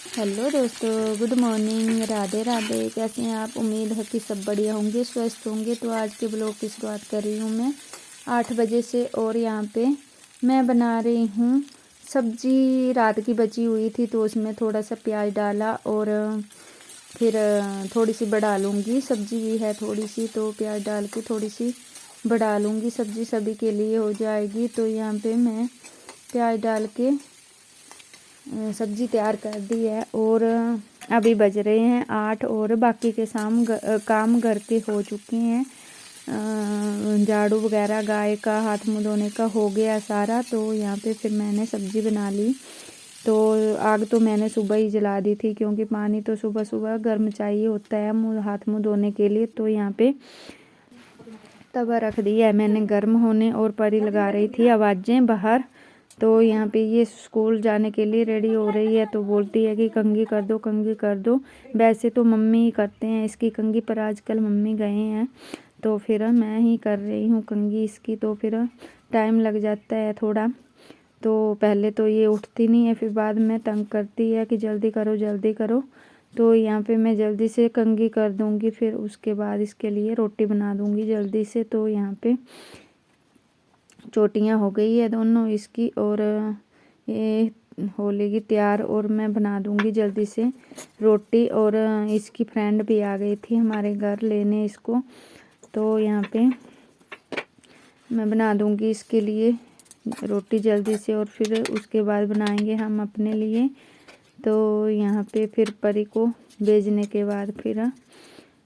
Hello दोस्तों, good morning, Radhe Radhe. कैसे हैं आप? उम्मीद है कि सब बढ़िया होंगे, स्वस्थ होंगे। तो आज के ब्लॉग की शुरुआत कर रही हूँ मैं 8 बजे से। और यहाँ पे मैं बना रही हूँ सब्जी। रात की बची हुई थी तो उसमें थोड़ा सा प्याज डाला और फिर थोड़ी सी बढ़ा लूँगी। सब्जी भी है थोड़ी सी, तो प्याज डाल के थोड़ी सी बढ़ा लूँगी। सब्जी सभी के लिए हो जाएगी। तो यहाँ पे मैं प्याज डाल के सब्जी तैयार कर दी है। और अभी बज रहे हैं 8 और बाकी के काम घर के हो चुके हैं। झाड़ू वगैरह, गाय का हाथ मुँह धोने का हो गया सारा। तो यहाँ पे फिर मैंने सब्जी बना ली। तो आग तो मैंने सुबह ही जला दी थी, क्योंकि पानी तो सुबह सुबह गर्म चाहिए होता है हाथ मुँह धोने के लिए। तो यहाँ पे तवा रख दिया है मैंने गर्म होने, और परी लगा रही थी आवाज़ें बाहर। तो यहाँ पे ये स्कूल जाने के लिए रेडी हो रही है। तो बोलती है कि कंघी कर दो, कंघी कर दो। वैसे तो मम्मी ही करते हैं इसकी कंघी, पर आजकल मम्मी गए हैं तो फिर मैं ही कर रही हूँ कंघी इसकी। तो फिर टाइम लग जाता है थोड़ा। तो पहले तो ये उठती नहीं है, फिर बाद में तंग करती है कि जल्दी करो जल्दी करो। तो यहाँ पे मैं जल्दी से कंघी कर दूँगी, फिर उसके बाद इसके लिए रोटी बना दूँगी जल्दी से। तो यहाँ पे चोटियाँ हो गई है दोनों इसकी, और ये हो लेगी तैयार। और मैं बना दूँगी जल्दी से रोटी। और इसकी फ्रेंड भी आ गई थी हमारे घर लेने इसको। तो यहाँ पे मैं बना दूँगी इसके लिए रोटी जल्दी से, और फिर उसके बाद बनाएंगे हम अपने लिए। तो यहाँ पे फिर परी को भेजने के बाद फिर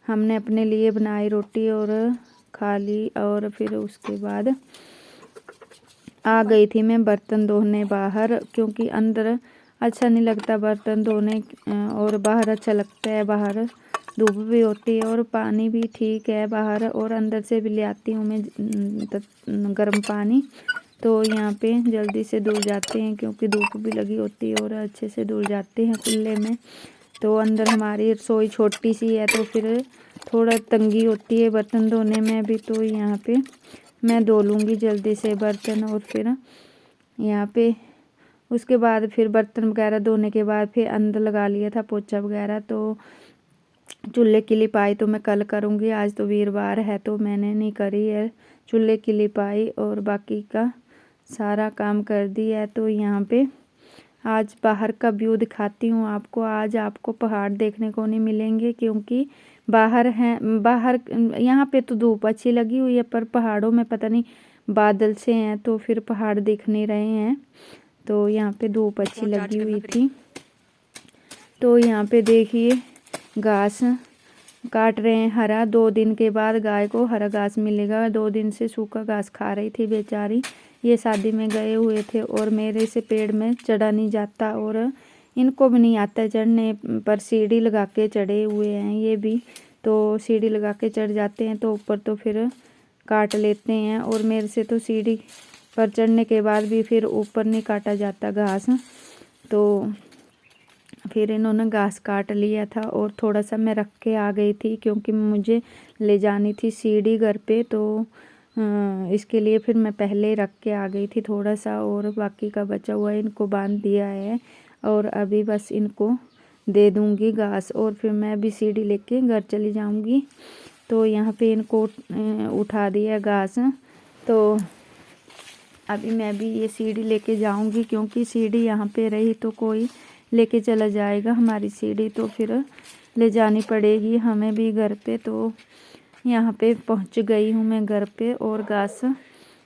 हमने अपने लिए बनाई रोटी और खा ली। और फिर उसके बाद आ गई थी मैं बर्तन धोने बाहर, क्योंकि अंदर अच्छा नहीं लगता बर्तन धोने, और बाहर अच्छा लगता है। बाहर धूप भी होती है और पानी भी ठीक है बाहर, और अंदर से भी ले आती हूँ मैं गर्म पानी। तो यहाँ पे जल्दी से धुल जाते हैं, क्योंकि धूप भी लगी होती है, और अच्छे से धुल जाते हैं खुले में। तो अंदर हमारी रसोई छोटी सी है, तो फिर थोड़ा तंगी होती है बर्तन धोने में भी। तो यहाँ पे मैं धो लूँगी जल्दी से बर्तन। और फिर यहाँ पे उसके बाद फिर बर्तन वगैरह धोने के बाद फिर अंदर लगा लिया था पोछा वगैरह। तो चूल्हे की लिपाई तो मैं कल करूँगी, आज तो वीरवार है तो मैंने नहीं करी है चूल्हे की लिपाई। और बाकी का सारा काम कर दिया है। तो यहाँ पे आज बाहर का व्यू दिखाती हूँ आपको। आज आपको पहाड़ देखने को नहीं मिलेंगे, क्योंकि बाहर यहाँ पे तो धूप अच्छी लगी हुई है, पर पहाड़ों में पता नहीं बादल से हैं तो फिर पहाड़ दिख नहीं रहे हैं। तो यहाँ पे धूप अच्छी लगी हुई थी। तो यहाँ पे देखिए घास काट रहे हैं हरा। 2 दिन के बाद गाय को हरा घास मिलेगा। 2 दिन से सूखा घास खा रही थी बेचारी। ये शादी में गए हुए थे और मेरे से पेड़ में चढ़ा नहीं जाता, और इनको भी नहीं आता चढ़ने, पर सीढ़ी लगा के चढ़े हुए हैं ये भी। तो सीढ़ी लगा के चढ़ जाते हैं तो ऊपर तो फिर काट लेते हैं, और मेरे से तो सीढ़ी पर चढ़ने के बाद भी फिर ऊपर नहीं काटा जाता घास। तो फिर इन्होंने घास काट लिया था, और थोड़ा सा मैं रख के आ गई थी, क्योंकि मुझे ले जानी थी सीढ़ी घर पे। तो इसके लिए फिर मैं पहले रख के आ गई थी थोड़ा सा, और बाकी का बचा हुआ इनको बांध दिया है। और अभी बस इनको दे दूँगी घास, और फिर मैं भी सीढ़ी लेके घर चली जाऊँगी। तो यहाँ पे इनको उठा दिया घास। तो अभी मैं भी ये सीढ़ी लेके जाऊँगी, क्योंकि सीढ़ी यहाँ पे रही तो कोई लेके चला जाएगा हमारी सीढ़ी, तो फिर ले जानी पड़ेगी हमें भी घर पे। तो यहाँ पे पहुँच गई हूँ मैं घर पे, और घास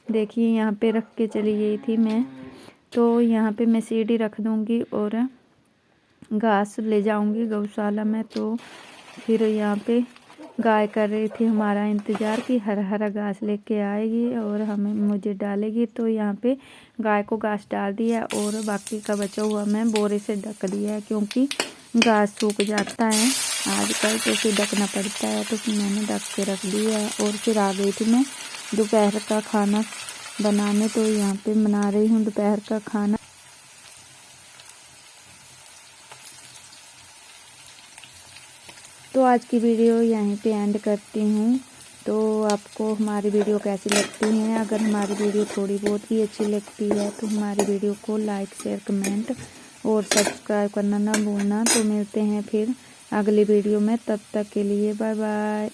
देखिए यहाँ पे रख के चली गई थी मैं। तो यहाँ पे मैं सीढ़ी रख दूँगी और घास ले जाऊँगी गौशाला में। तो फिर यहाँ पे गाय कर रही थी हमारा इंतज़ार कि हरा हरा घास लेके आएगी और मुझे डालेगी। तो यहाँ पे गाय को घास डाल दिया, और बाकी का बचा हुआ मैं बोरे से ढक दिया है, क्योंकि घास सूख जाता है आजकल तो फिर ढकना पड़ता है। तो फिर मैंने ढक के रख दिया है। और फिर आ गई थी मैं दोपहर का खाना बनाने। तो यहाँ पे बना रही हूँ दोपहर का खाना। तो आज की वीडियो यहीं पे एंड करती हूँ। तो आपको हमारी वीडियो कैसी लगती है? अगर हमारी वीडियो थोड़ी बहुत ही अच्छी लगती है तो हमारी वीडियो को लाइक शेयर कमेंट और सब्सक्राइब करना ना भूलना। तो मिलते हैं फिर अगली वीडियो में, तब तक के लिए बाय बाय।